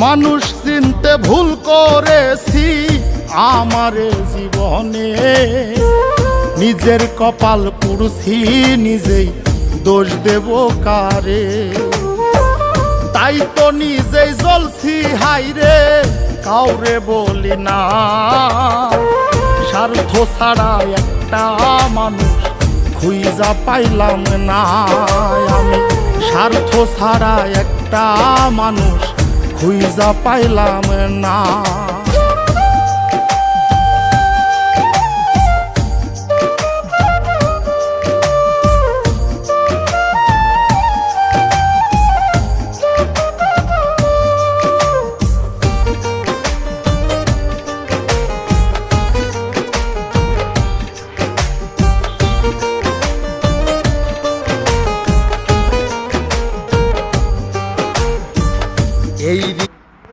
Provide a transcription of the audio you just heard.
মানুষ চিনতে ভুল করেছি আমারে জীবনে, নিজের কপাল পুড়ছি নিজেই দোষ দেব কারে। তাই তো নিজেই জ্বলছি হাইরে কাউরে বলি না, স্বার্থ ছাড়া একটা মানুষ খুঁজা পাইলাম না। আমি স্বার্থ ছাড়া একটা মানুষ খুঁজা পাইলাম না।